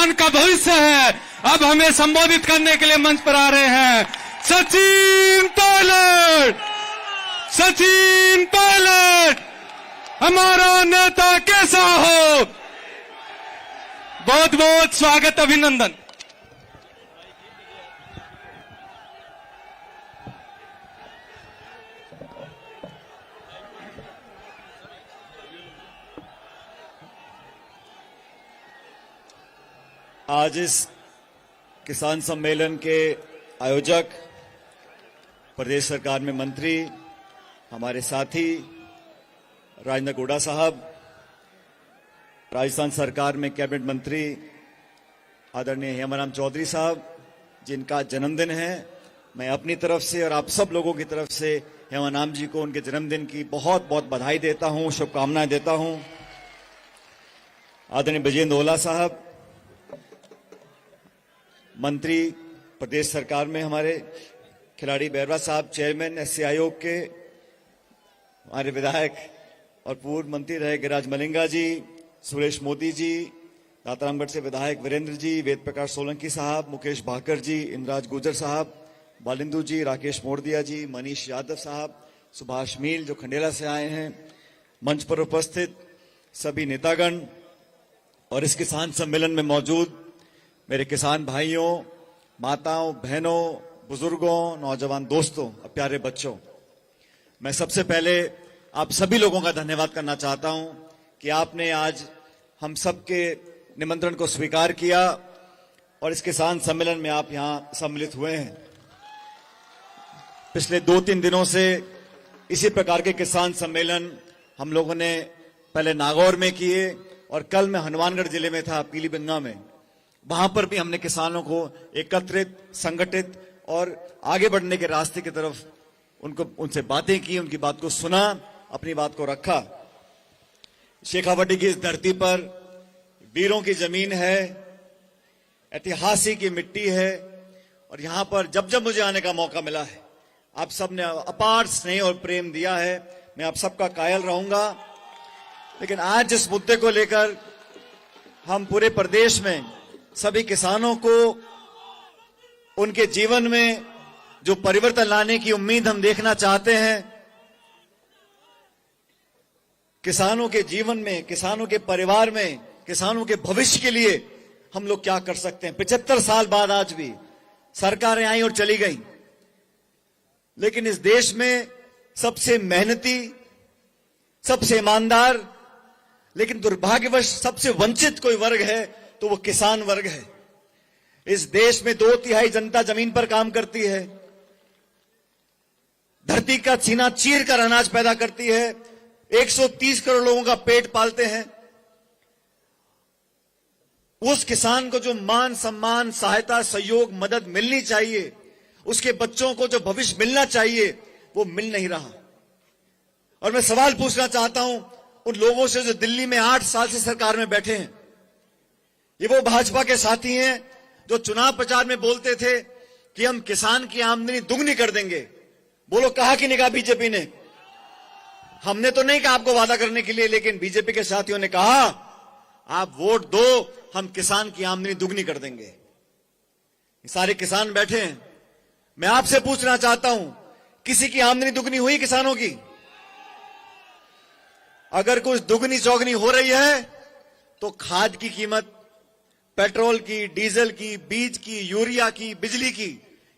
किसान का भविष्य है। अब हमें संबोधित करने के लिए मंच पर आ रहे हैं सचिन पायलट। सचिन पायलट, हमारा नेता कैसा हो। बहुत बहुत स्वागत, अभिनंदन। आज इस किसान सम्मेलन के आयोजक, प्रदेश सरकार में मंत्री, हमारे साथी राजेंद्र गोड़ा साहब, राजस्थान सरकार में कैबिनेट मंत्री आदरणीय हेमाराम चौधरी साहब, जिनका जन्मदिन है, मैं अपनी तरफ से और आप सब लोगों की तरफ से हेमाराम जी को उनके जन्मदिन की बहुत बहुत बधाई देता हूं, शुभकामनाएं देता हूं। आदरणीय ब्रजेंद्र ओला साहब, मंत्री प्रदेश सरकार में हमारे, खिलाड़ी बैरवा साहब, चेयरमैन एससी आयोग के, हमारे विधायक और पूर्व मंत्री रहे गिरिराज मलिंगा जी, सुरेश मोदी जी, दातारामगढ़ से विधायक वीरेंद्र जी, वेद प्रकाश सोलंकी साहब, मुकेश भाकर जी, इंद्राज गुर्जर साहब, बालिंदु जी, राकेश मोरदिया जी, मनीष यादव साहब, सुभाष मील जो खंडेला से आए हैं, मंच पर उपस्थित सभी नेतागण और इस किसान सम्मेलन में मौजूद मेरे किसान भाइयों, माताओं, बहनों, बुजुर्गों, नौजवान दोस्तों और प्यारे बच्चों, मैं सबसे पहले आप सभी लोगों का धन्यवाद करना चाहता हूं कि आपने आज हम सबके निमंत्रण को स्वीकार किया और इस किसान सम्मेलन में आप यहां सम्मिलित हुए हैं। पिछले 2-3 दिनों से इसी प्रकार के किसान सम्मेलन हम लोगों ने पहले नागौर में किए और कल मैं हनुमानगढ़ जिले में था, पीलीभीत में। वहां पर भी हमने किसानों को एकत्रित, संगठित और आगे बढ़ने के रास्ते की तरफ उनसे बातें की, उनकी बात को सुना, अपनी बात को रखा। शेखावाटी की इस धरती पर वीरों की जमीन है, ऐतिहासिक की मिट्टी है और यहां पर जब जब मुझे आने का मौका मिला है, आप सब ने अपार स्नेह और प्रेम दिया है। मैं आप सबका कायल रहूंगा। लेकिन आज जिस मुद्दे को लेकर हम पूरे प्रदेश में सभी किसानों को उनके जीवन में जो परिवर्तन लाने की उम्मीद हम देखना चाहते हैं, किसानों के जीवन में, किसानों के परिवार में, किसानों के भविष्य के लिए हम लोग क्या कर सकते हैं। 75 साल बाद आज भी सरकारें आई और चली गई, लेकिन इस देश में सबसे मेहनती, सबसे ईमानदार, लेकिन दुर्भाग्यवश सबसे वंचित कोई वर्ग है तो वो किसान वर्ग है। इस देश में 2/3 जनता जमीन पर काम करती है, धरती का सीना चीर कर अनाज पैदा करती है, 130 करोड़ लोगों का पेट पालते हैं। उस किसान को जो मान सम्मान, सहायता, सहयोग, मदद मिलनी चाहिए, उसके बच्चों को जो भविष्य मिलना चाहिए, वो मिल नहीं रहा। और मैं सवाल पूछना चाहता हूं उन लोगों से जो दिल्ली में 8 साल से सरकार में बैठे हैं। ये वो भाजपा के साथी हैं जो चुनाव प्रचार में बोलते थे कि हम किसान की आमदनी दुगनी कर देंगे। बोलो कहा कि नहीं कहा बीजेपी ने? हमने तो नहीं कहा आपको वादा करने के लिए, लेकिन बीजेपी के साथियों ने कहा आप वोट दो, हम किसान की आमदनी दुगनी कर देंगे। ये सारे किसान बैठे हैं। मैं आपसे पूछना चाहता हूं, किसी की आमदनी दुगनी हुई किसानों की? अगर कुछ दुगनी चौगनी हो रही है तो खाद की कीमत, पेट्रोल की, डीजल की, बीज की, यूरिया की, बिजली की,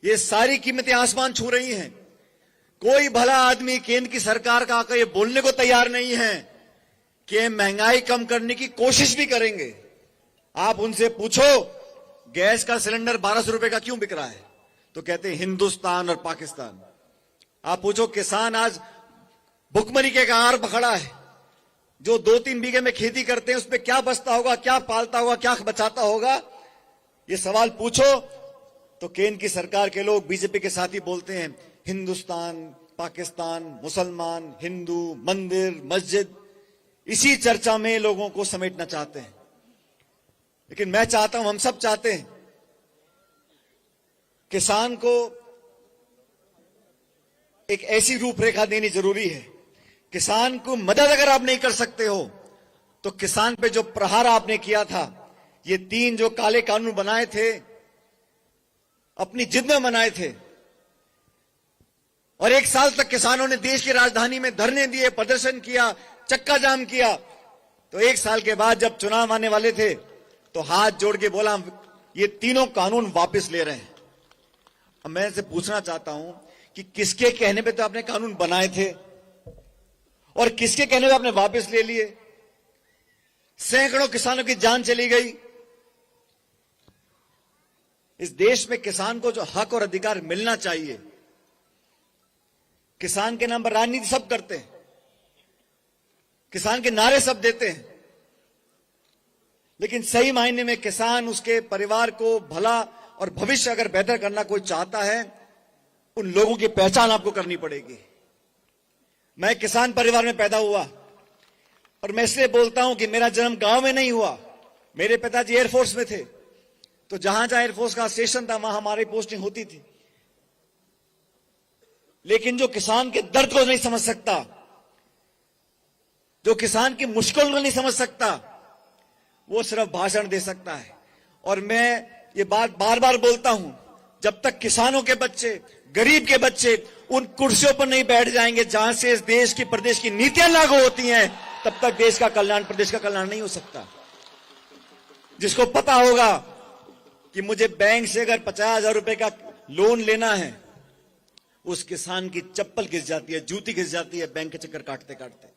ये सारी कीमतें आसमान छू रही हैं। कोई भला आदमी केंद्र की सरकार का आकर ये बोलने को तैयार नहीं है कि महंगाई कम करने की कोशिश भी करेंगे। आप उनसे पूछो गैस का सिलेंडर 1200 रुपए का क्यों बिक रहा है, तो कहते हैं हिंदुस्तान और पाकिस्तान। आप पूछो किसान आज भुखमरी के कगार पर खड़ा है, जो 2-3 बीघे में खेती करते हैं उसमें क्या बचता होगा, क्या पालता होगा, क्या बचाता होगा, ये सवाल पूछो तो केंद्र की सरकार के लोग, बीजेपी के साथी बोलते हैं हिंदुस्तान, पाकिस्तान, मुसलमान, हिंदू, मंदिर, मस्जिद, इसी चर्चा में लोगों को समेटना चाहते हैं। लेकिन मैं चाहता हूं, हम सब चाहते हैं, किसान को एक ऐसी रूपरेखा देनी जरूरी है। किसान को मदद अगर आप नहीं कर सकते हो तो किसान पे जो प्रहार आपने किया था, ये 3 जो काले कानून बनाए थे, अपनी जिद में बनाए थे, और 1 साल तक किसानों ने देश की राजधानी में धरने दिए, प्रदर्शन किया, चक्का जाम किया। तो 1 साल के बाद जब चुनाव आने वाले थे तो हाथ जोड़ के बोला, ये तीनों कानून वापस ले रहे हैं। अब मैं इनसे पूछना चाहता हूं कि किसके कहने पे तो आपने कानून बनाए थे और किसके कहने पे आपने वापस ले लिए? सैकड़ों किसानों की जान चली गई। इस देश में किसान को जो हक और अधिकार मिलना चाहिए, किसान के नाम पर राजनीति सब करते हैं, किसान के नारे सब देते हैं, लेकिन सही मायने में किसान, उसके परिवार को भला और भविष्य अगर बेहतर करना कोई चाहता है, उन लोगों की पहचान आपको करनी पड़ेगी। मैं किसान परिवार में पैदा हुआ और मैं इसलिए बोलता हूं कि मेरा जन्म गांव में नहीं हुआ। मेरे पिताजी एयरफोर्स में थे, तो जहां जहां एयरफोर्स का स्टेशन था वहां हमारी पोस्टिंग होती थी। लेकिन जो किसान के दर्द को नहीं समझ सकता, जो किसान की मुश्किल को नहीं समझ सकता, वो सिर्फ भाषण दे सकता है। और मैं ये बात बार बार बोलता हूं, जब तक किसानों के बच्चे, गरीब के बच्चे उन कुर्सियों पर नहीं बैठ जाएंगे जहां से इस देश की, प्रदेश की नीतियां लागू होती हैं, तब तक देश का कल्याण, प्रदेश का कल्याण नहीं हो सकता। जिसको पता होगा कि मुझे बैंक से अगर 50,000 रुपए का लोन लेना है, उस किसान की चप्पल घिस जाती है, जूती घिस जाती है बैंक के चक्कर काटते काटते।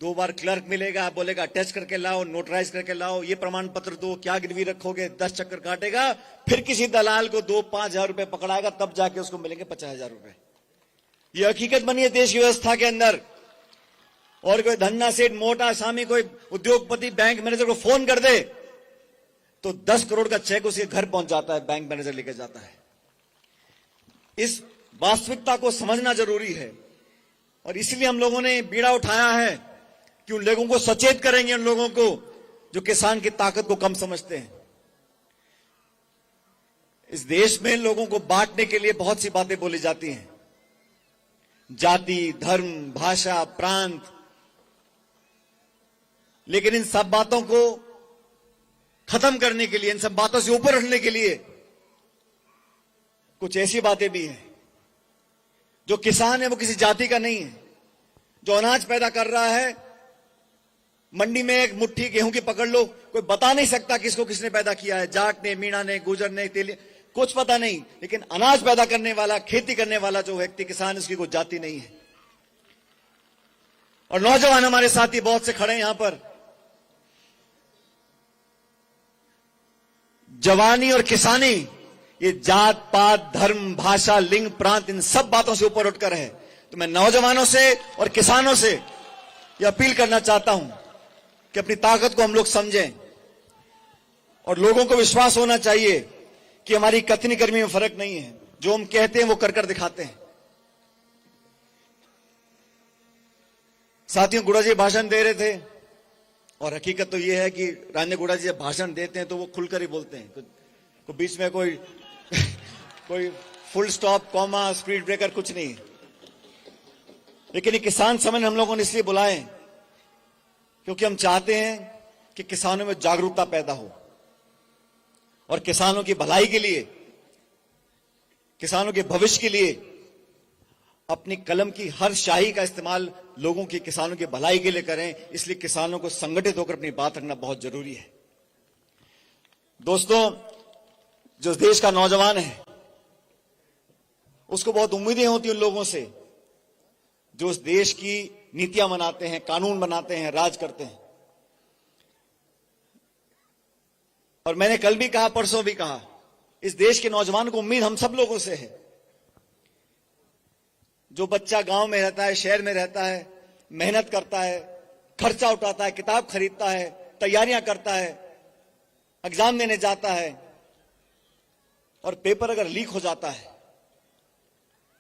2 बार क्लर्क मिलेगा, बोलेगा अटैच करके लाओ, नोटराइज करके लाओ, ये प्रमाण पत्र दो, क्या गिरवी रखोगे, 10 चक्कर काटेगा, फिर किसी दलाल को 2-5 हजार रुपए पकड़ाएगा, तब जाके उसको मिलेंगे 50,000 रुपए। ये हकीकत बनी है देश की व्यवस्था के अंदर। और कोई धन्ना सेठ, मोटा आसामी, कोई उद्योगपति बैंक मैनेजर को फोन कर दे तो 10 करोड़ का चेक उसके घर पहुंच जाता है, बैंक मैनेजर लेकर जाता है। इस वास्तविकता को समझना जरूरी है और इसलिए हम लोगों ने बीड़ा उठाया है कि उन लोगों को सचेत करेंगे, उन लोगों को जो किसान की ताकत को कम समझते हैं। इस देश में लोगों को बांटने के लिए बहुत सी बातें बोली जाती हैं, जाति, धर्म, भाषा, प्रांत, लेकिन इन सब बातों को खत्म करने के लिए, इन सब बातों से ऊपर उठने के लिए कुछ ऐसी बातें भी हैं। जो किसान है वो किसी जाति का नहीं है। जो अनाज पैदा कर रहा है, मंडी में एक मुट्ठी गेहूं की पकड़ लो, कोई बता नहीं सकता किसको किसने पैदा किया है, जाट ने, मीणा ने, गुजर ने, तेली, कुछ पता नहीं। लेकिन अनाज पैदा करने वाला, खेती करने वाला जो व्यक्ति किसान, उसकी कोई जाति नहीं है। और नौजवान हमारे साथी बहुत से खड़े हैं यहां पर। जवानी और किसानी, ये जात पात, धर्म, भाषा, लिंग, प्रांत, इन सब बातों से ऊपर उठकर है। तो मैं नौजवानों से और किसानों से यह अपील करना चाहता हूं कि अपनी ताकत को हम लोग समझें और लोगों को विश्वास होना चाहिए कि हमारी कथनी कर्मी में फर्क नहीं है। जो हम कहते हैं वो कर कर दिखाते हैं। साथियों, गुड़ा जी भाषण दे रहे थे और हकीकत तो ये है कि रान्य गुड़ा जी जब भाषण देते हैं तो वो खुलकर ही बोलते हैं, तो बीच में कोई कोई full stop, comma, speed breaker कुछ नहीं। लेकिन ये किसान सम्मेलन हम लोगों ने इसलिए बुलाए क्योंकि हम चाहते हैं कि किसानों में जागरूकता पैदा हो और किसानों की भलाई के लिए, किसानों के भविष्य के लिए अपनी कलम की हर शाही का इस्तेमाल लोगों की, किसानों की भलाई के लिए करें। इसलिए किसानों को संगठित होकर अपनी बात रखना बहुत जरूरी है। दोस्तों, जो देश का नौजवान है उसको बहुत उम्मीदें होती हैं उन लोगों से जो उस देश की नीतियां बनाते हैं, कानून बनाते हैं, राज करते हैं। और मैंने कल भी कहा, परसों भी कहा, इस देश के नौजवान को उम्मीद हम सब लोगों से है। जो बच्चा गांव में रहता है, शहर में रहता है, मेहनत करता है, खर्चा उठाता है, किताब खरीदता है, तैयारियां करता है, एग्जाम देने जाता है और पेपर अगर लीक हो जाता है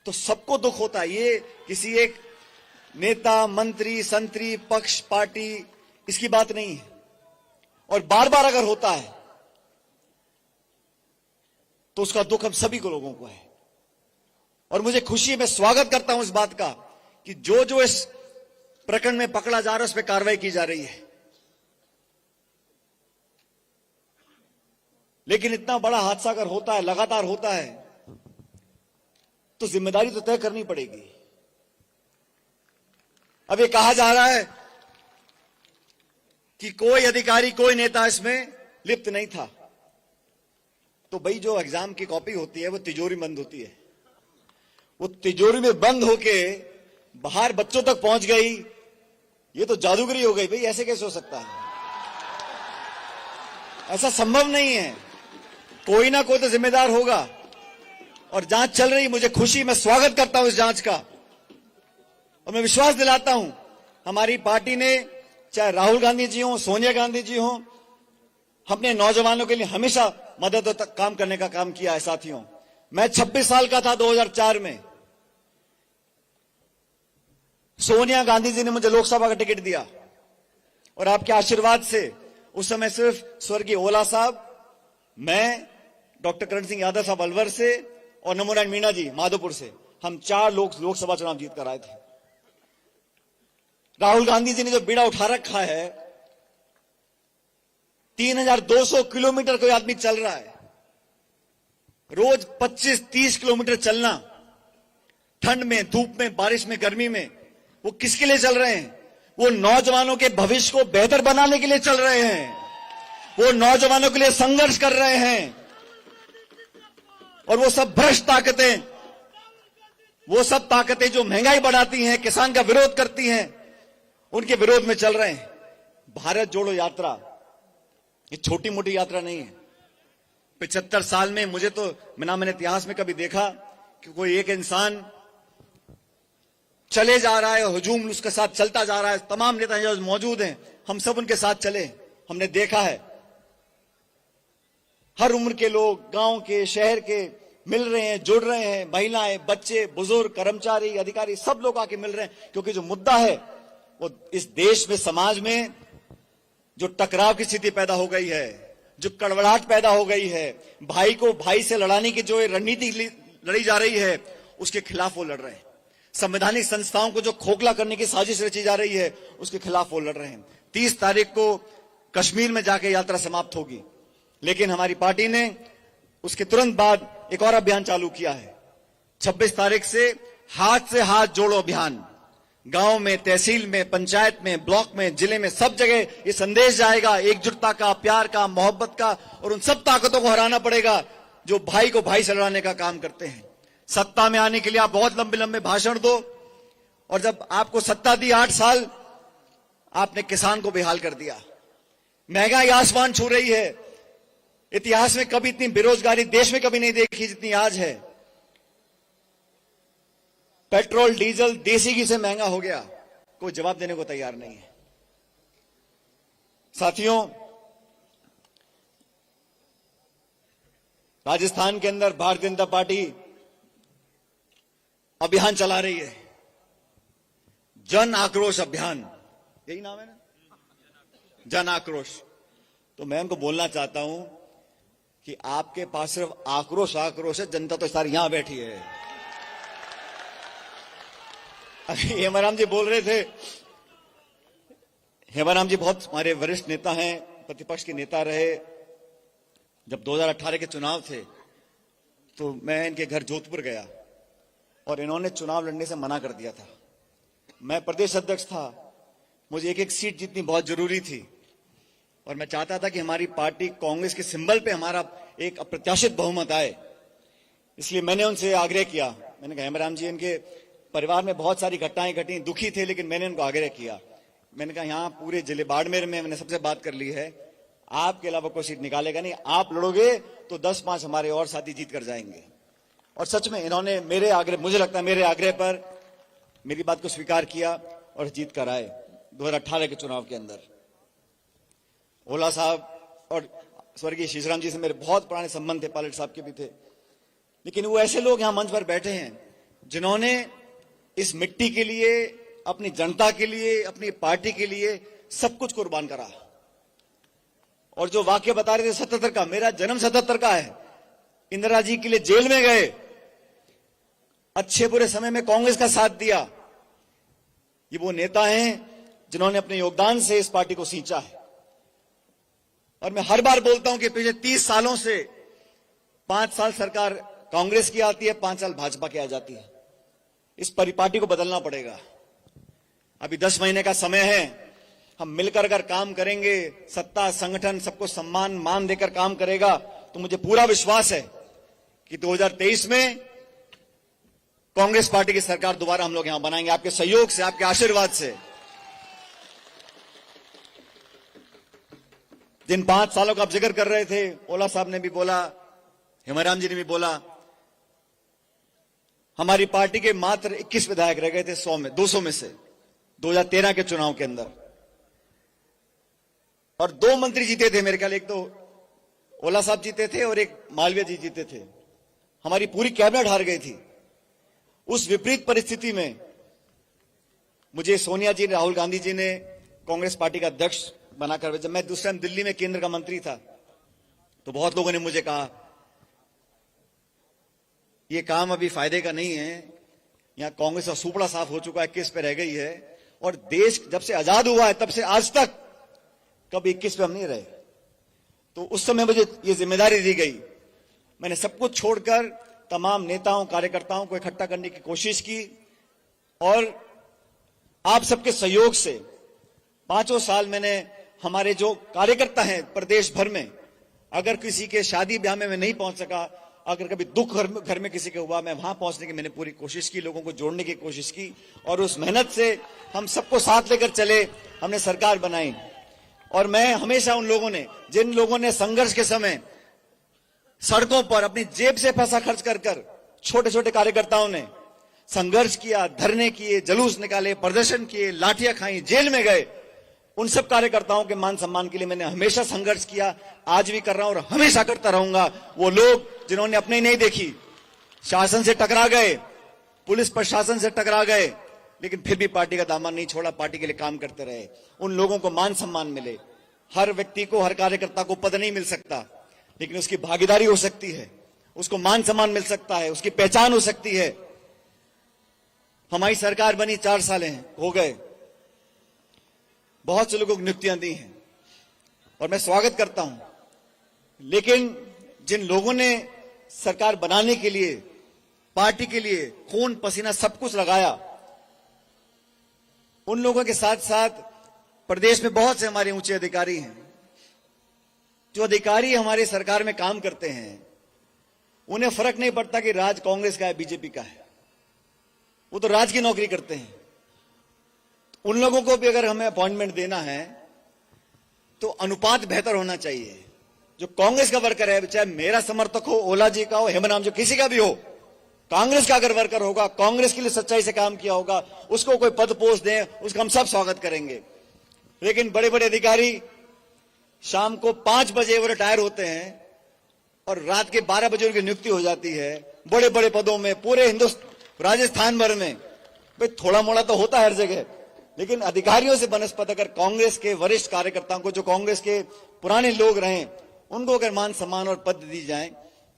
तो सबको दुख होता है। ये किसी एक नेता, मंत्री, संतरी, पक्ष, पार्टी, इसकी बात नहीं है। और बार बार अगर होता है तो उसका दुख हम सभी को लोगों को है। और मुझे खुशी है, मैं स्वागत करता हूं इस बात का कि जो जो इस प्रकरण में पकड़ा जा रहा है उस पर कार्रवाई की जा रही है। लेकिन इतना बड़ा हादसा अगर होता है, लगातार होता है, तो जिम्मेदारी तो तय करनी पड़ेगी। अब ये कहा जा रहा है कि कोई अधिकारी, कोई नेता इसमें लिप्त नहीं था। तो भाई, जो एग्जाम की कॉपी होती है वो तिजोरी बंद होती है, वो तिजोरी में बंद होके बाहर बच्चों तक पहुंच गई, ये तो जादूगरी हो गई। भाई, ऐसे कैसे हो सकता है? ऐसा संभव नहीं है। कोई ना कोई तो जिम्मेदार होगा। और जांच चल रही, मुझे खुशी, मैं स्वागत करता हूं इस जांच का। और मैं विश्वास दिलाता हूं, हमारी पार्टी ने, चाहे राहुल गांधी जी हो, सोनिया गांधी जी हो, अपने नौजवानों के लिए हमेशा मदद और काम करने का काम किया है। साथियों, मैं 26 साल का था 2004 में। सोनिया गांधी जी ने मुझे लोकसभा का टिकट दिया और आपके आशीर्वाद से उस समय सिर्फ स्वर्गीय ओला साहब, मैं, डॉक्टर करण सिंह यादव साहब अलवर से और नमोनारायण मीणा जी माधोपुर से, हम 4 लोग लोकसभा चुनाव जीत कर आए थे। राहुल गांधी जी ने जो बीड़ा उठा रखा है, 3200 किलोमीटर कोई आदमी चल रहा है, रोज 25-30 किलोमीटर चलना, ठंड में, धूप में, बारिश में, गर्मी में, वो किसके लिए चल रहे हैं? वो नौजवानों के भविष्य को बेहतर बनाने के लिए चल रहे हैं। वो नौजवानों के लिए संघर्ष कर रहे हैं। और वो सब भ्रष्ट ताकतें, वो सब ताकतें जो महंगाई बढ़ाती हैं, किसान का विरोध करती हैं, उनके विरोध में चल रहे हैं। भारत जोड़ो यात्रा ये छोटी मोटी यात्रा नहीं है। 75 साल में मुझे तो मैंने इतिहास में कभी देखा कि कोई एक इंसान चले जा रहा है, हुजूम उसके साथ चलता जा रहा है। तमाम नेता जो मौजूद हैं, हम सब उनके साथ चले। हमने देखा है हर उम्र के लोग, गांव के, शहर के मिल रहे हैं, जुड़ रहे हैं। महिलाएं, बच्चे, बुजुर्ग, कर्मचारी, अधिकारी, सब लोग आके मिल रहे हैं। क्योंकि जो मुद्दा है वो इस देश में, समाज में जो टकराव की स्थिति पैदा हो गई है, जो कड़वड़ाहट पैदा हो गई है, भाई को भाई से लड़ाने की जो रणनीति लड़ी जा रही है, उसके खिलाफ वो लड़ रहे हैं। संवैधानिक संस्थाओं को जो खोखला करने की साजिश रची जा रही है, उसके खिलाफ वो लड़ रहे हैं। 30 तारीख को कश्मीर में जाके यात्रा समाप्त होगी, लेकिन हमारी पार्टी ने उसके तुरंत बाद एक और अभियान चालू किया है। 26 तारीख से हाथ जोड़ो अभियान, गांव में, तहसील में, पंचायत में, ब्लॉक में, जिले में, सब जगह ये संदेश जाएगा एकजुटता का, प्यार का, मोहब्बत का। और उन सब ताकतों को हराना पड़ेगा जो भाई को भाई से लड़ाने का काम करते हैं। सत्ता में आने के लिए आप बहुत लंबे लंबे भाषण दो, और जब आपको सत्ता दी 8 साल, आपने किसान को बेहाल कर दिया। महंगाई आसमान छू रही है। इतिहास में कभी इतनी बेरोजगारी देश में कभी नहीं देखी जितनी आज है। पेट्रोल, डीजल देसी घी से महंगा हो गया, कोई जवाब देने को तैयार नहीं है। साथियों, राजस्थान के अंदर भारतीय जनता पार्टी अभियान चला रही है, जन आक्रोश अभियान, यही नाम है ना, जन आक्रोश। तो मैं उनको बोलना चाहता हूं कि आपके पास सिर्फ आक्रोश है, जनता तो सारी यहां बैठी है। अभी हेमाराम जी बोल रहे थे, हेमाराम जी बहुत हमारे वरिष्ठ नेता हैं, प्रतिपक्ष के नेता रहे। जब 2018 के चुनाव थे तो मैं इनके घर जोधपुर गया और इन्होंने चुनाव लड़ने से मना कर दिया था। मैं प्रदेश अध्यक्ष था, मुझे एक एक सीट जीतनी बहुत जरूरी थी और मैं चाहता था कि हमारी पार्टी कांग्रेस के सिंबल पे हमारा एक अप्रत्याशित बहुमत आए। इसलिए मैंने उनसे आग्रह किया, मैंने कहा हेमाराम जी, इनके परिवार में बहुत सारी घटनाएं घटी, दुखी थे, लेकिन मैंने उनको आग्रह किया। मैंने कहा यहाँ पूरे जिले बाड़मेर में मैंने सबसे बात कर ली है, आपके अलावा कोई सीट निकालेगा नहीं, आप लड़ोगे तो 10-5 हमारे और साथी जीत कर जाएंगे। और सच में इन्होंने मेरे आग्रह, मुझे लगता है मेरे आग्रह पर मेरी बात को स्वीकार किया और जीत कर आए 2018 के चुनाव के अंदर। ओला साहब और स्वर्गीय शीशराम जी से मेरे बहुत पुराने संबंध थे, पायलट साहब के भी थे। लेकिन वो ऐसे लोग यहां मंच पर बैठे हैं जिन्होंने इस मिट्टी के लिए, अपनी जनता के लिए, अपनी पार्टी के लिए सब कुछ कुर्बान करा। और जो वाक्य बता रहे थे 77 का, मेरा जन्म 77 का है। इंदिरा जी के लिए जेल में गए, अच्छे बुरे समय में कांग्रेस का साथ दिया। ये वो नेता हैं जिन्होंने अपने योगदान से इस पार्टी को सींचा है। और मैं हर बार बोलता हूं कि पिछले 30 सालों से 5 साल सरकार कांग्रेस की आती है, 5 साल भाजपा की आ जाती है। इस परिपाटी को बदलना पड़ेगा। अभी 10 महीने का समय है। हम मिलकर अगर काम करेंगे, सत्ता, संगठन सबको सम्मान मान देकर काम करेगा, तो मुझे पूरा विश्वास है कि 2023 में कांग्रेस पार्टी की सरकार दोबारा हम लोग यहां बनाएंगे, आपके सहयोग से, आपके आशीर्वाद से। जिन 5 सालों का आप जिक्र कर रहे थे, ओला साहब ने भी बोला, हेमाराम जी ने भी बोला, हमारी पार्टी के मात्र 21 विधायक रह गए थे 200 में से 2013 के चुनाव के अंदर, और 2 मंत्री जीते थे मेरे ख्याल। एक तो ओला साहब जीते थे और एक मालवीय जी जीते थे। हमारी पूरी कैबिनेट हार गई थी। उस विपरीत परिस्थिति में मुझे सोनिया जी ने, राहुल गांधी जी ने कांग्रेस पार्टी का अध्यक्ष बनाकर, जब मैं दूसरे टाइम दिल्ली में केंद्र का मंत्री था, तो बहुत लोगों ने मुझे कहा ये काम अभी फायदे का नहीं है, यहां कांग्रेस का सुपड़ा साफ हो चुका है, 21 पे रह गई है, और देश जब से आजाद हुआ है तब से आज तक कभी 21 पे हम नहीं रहे। तो उस समय मुझे ये जिम्मेदारी दी गई। मैंने सब कुछ छोड़कर तमाम नेताओं, कार्यकर्ताओं को इकट्ठा करने की कोशिश की, और आप सबके सहयोग से 5 साल मैंने, हमारे जो कार्यकर्ता हैं प्रदेश भर में, अगर किसी के शादी ब्याह में मैं नहीं पहुंच सका, अगर कभी दुख घर में किसी के हुआ, मैं वहां पहुंचने की मैंने पूरी कोशिश की, लोगों को जोड़ने की कोशिश की, और उस मेहनत से हम सबको साथ लेकर चले, हमने सरकार बनाई। और मैं हमेशा उन लोगों ने, जिन लोगों ने संघर्ष के समय सड़कों पर अपनी जेब से पैसा खर्च कर, छोटे छोटे कार्यकर्ताओं ने संघर्ष किया, धरने किए, जुलूस निकाले, प्रदर्शन किए, लाठियां खाई, जेल में गए, उन सब कार्यकर्ताओं के मान सम्मान के लिए मैंने हमेशा संघर्ष किया, आज भी कर रहा हूं और हमेशा करता रहूंगा। वो लोग जिन्होंने अपनी नहीं देखी, शासन से टकरा गए, पुलिस प्रशासन से टकरा गए, लेकिन फिर भी पार्टी का दामन नहीं छोड़ा, पार्टी के लिए काम करते रहे, उन लोगों को मान सम्मान मिले। हर व्यक्ति को, हर कार्यकर्ता को पद नहीं मिल सकता, लेकिन उसकी भागीदारी हो सकती है, उसको मान सम्मान मिल सकता है, उसकी पहचान हो सकती है। हमारी सरकार बनी 4 साल हो गए, बहुत से लोगों को नियुक्तियां दी हैं और मैं स्वागत करता हूं, लेकिन जिन लोगों ने सरकार बनाने के लिए, पार्टी के लिए खून पसीना सब कुछ लगाया, उन लोगों के साथ साथ प्रदेश में बहुत से हमारे ऊंचे अधिकारी हैं। जो अधिकारी हमारे सरकार में काम करते हैं, उन्हें फर्क नहीं पड़ता कि राज कांग्रेस का है, बीजेपी का है, वो तो राज की नौकरी करते हैं। उन लोगों को भी अगर हमें अपॉइंटमेंट देना है तो अनुपात बेहतर होना चाहिए। जो कांग्रेस का वर्कर है, चाहे मेरा समर्थक हो, ओला जी का हो, हेमराम जो किसी का भी हो, कांग्रेस का अगर वर्कर होगा, कांग्रेस के लिए सच्चाई से काम किया होगा, उसको कोई पद पोस्ट दें, उसका हम सब स्वागत करेंगे। लेकिन बड़े बड़े अधिकारी शाम को 5 बजे वो रिटायर होते हैं और रात के 12 बजे उनकी नियुक्ति हो जाती है बड़े बड़े पदों में, पूरे हिंदुस्तान, राजस्थान भर में। भाई थोड़ा मोड़ा तो होता है हर जगह, लेकिन अधिकारियों से बनस्पत अगर कांग्रेस के वरिष्ठ कार्यकर्ताओं को, जो कांग्रेस के पुराने लोग रहे, उनको अगर मान सम्मान और पद दी जाए,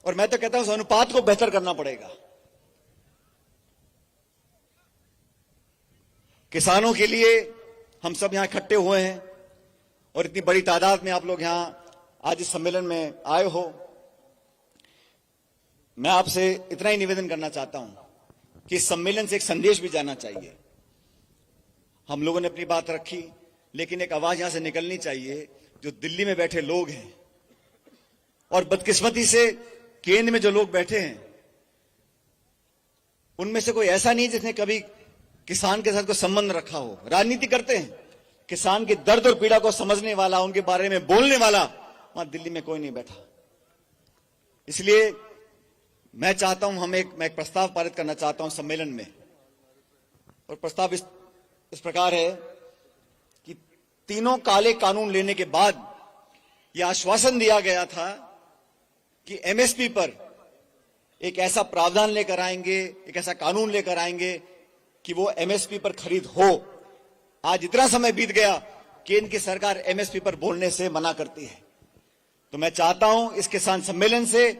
और मैं तो कहता हूं उस अनुपात को बेहतर करना पड़ेगा। किसानों के लिए हम सब यहां इकट्ठे हुए हैं और इतनी बड़ी तादाद में आप लोग यहां आज इस सम्मेलन में आए हो। मैं आपसे इतना ही निवेदन करना चाहता हूं कि इस सम्मेलन से एक संदेश भी जाना चाहिए। हम लोगों ने अपनी बात रखी, लेकिन एक आवाज यहां से निकलनी चाहिए, जो दिल्ली में बैठे लोग हैं, और बदकिस्मती से केंद्र में जो लोग बैठे हैं, उनमें से कोई ऐसा नहीं जिसने कभी किसान के साथ कोई संबंध रखा हो। राजनीति करते हैं, किसान के दर्द और पीड़ा को समझने वाला, उनके बारे में बोलने वाला वहां दिल्ली में कोई नहीं बैठा। इसलिए मैं चाहता हूं, मैं एक प्रस्ताव पारित करना चाहता हूं सम्मेलन में, और प्रस्ताव इस प्रकार है कि तीनों काले कानून लेने के बाद यह आश्वासन दिया गया था कि एमएसपी पर एक ऐसा प्रावधान लेकर आएंगे, एक ऐसा कानून लेकर आएंगे कि वो एमएसपी पर खरीद हो। आज इतना समय बीत गया, केंद्र की सरकार एमएसपी पर बोलने से मना करती है। तो मैं चाहता हूं इस किसान सम्मेलन से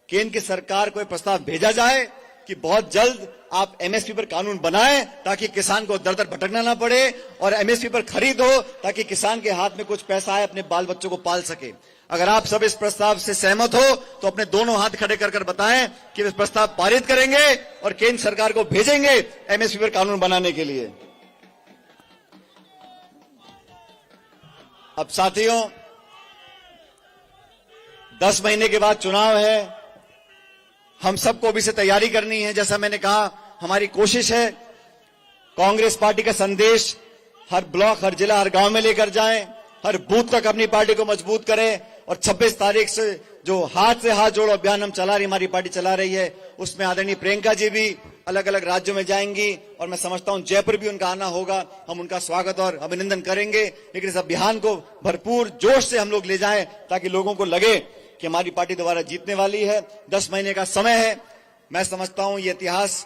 केंद्र की सरकार को प्रस्ताव भेजा जाए कि बहुत जल्द आप एमएसपी पर कानून बनाएं ताकि किसान को दर दर भटकना ना पड़े और एमएसपी पर खरीद हो ताकि किसान के हाथ में कुछ पैसा आए, अपने बाल बच्चों को पाल सके। अगर आप सब इस प्रस्ताव से सहमत हो तो अपने दोनों हाथ खड़े कर बताएं कि इस प्रस्ताव पारित करेंगे और केंद्र सरकार को भेजेंगे एमएसपी पर कानून बनाने के लिए। अब साथियों, 10 महीने के बाद चुनाव है, हम सबको भी से तैयारी करनी है। जैसा मैंने कहा, हमारी कोशिश है कांग्रेस पार्टी का संदेश हर ब्लॉक, हर जिला, हर गांव में लेकर जाएं, हर बूथ तक अपनी पार्टी को मजबूत करें और 26 तारीख से जो हाथ से हाथ जोड़ो अभियान हम चला रही, हमारी पार्टी चला रही है, उसमें आदरणीय प्रियंका जी भी अलग अलग राज्यों में जाएंगी और मैं समझता हूं जयपुर भी उनका आना होगा। हम उनका स्वागत और अभिनंदन करेंगे, लेकिन इस अभियान को भरपूर जोश से हम लोग ले जाएं ताकि लोगों को लगे कि हमारी पार्टी दोबारा जीतने वाली है। 10 महीने का समय है। मैं समझता हूं ये इतिहास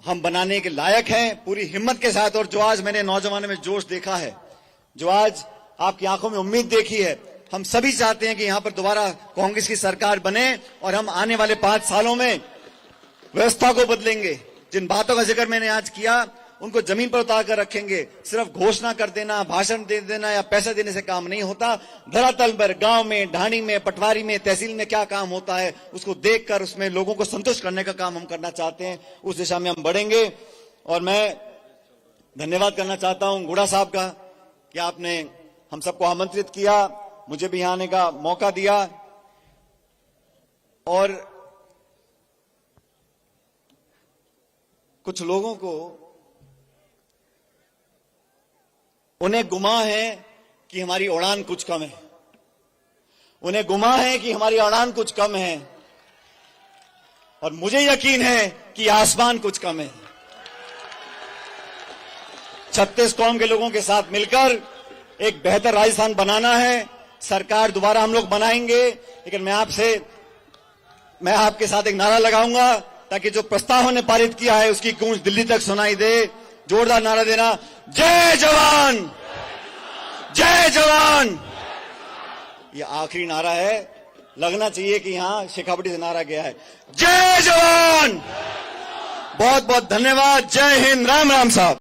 हम बनाने के लायक हैं पूरी हिम्मत के साथ। और जो आज मैंने नौजवानों में जोश देखा है, जो आज आपकी आंखों में उम्मीद देखी है, हम सभी चाहते हैं कि यहां पर दोबारा कांग्रेस की सरकार बने और हम आने वाले 5 सालों में व्यवस्था को बदलेंगे। जिन बातों का जिक्र मैंने आज किया उनको जमीन पर उतार कर रखेंगे। सिर्फ घोषणा कर देना, भाषण दे देना या पैसा देने से काम नहीं होता। धरातल पर गांव में, ढाणी में, पटवारी में, तहसील में क्या काम होता है उसको देखकर उसमें लोगों को संतुष्ट करने का काम हम करना चाहते हैं। उस दिशा में हम बढ़ेंगे। और मैं धन्यवाद करना चाहता हूं गुड़ा साहब का कि आपने हम सबको आमंत्रित किया, मुझे भी यहां आने का मौका दिया। और कुछ लोगों को उन्हें गुमा है कि हमारी उड़ान कुछ कम है, उन्हें गुमा है कि हमारी उड़ान कुछ कम है, और मुझे यकीन है कि आसमान कुछ कम है। 36 कौम के लोगों के साथ मिलकर एक बेहतर राजस्थान बनाना है। सरकार दोबारा हम लोग बनाएंगे, लेकिन मैं आपके साथ एक नारा लगाऊंगा ताकि जो प्रस्ताव हमने पारित किया है उसकी गूंज दिल्ली तक सुनाई दे। जोरदार नारा देना, जय जवान, जय जवान। ये आखिरी नारा है, लगना चाहिए कि यहां शेखावटी से नारा गया है, जय जवान। बहुत बहुत धन्यवाद। जय हिंद। राम राम साहब।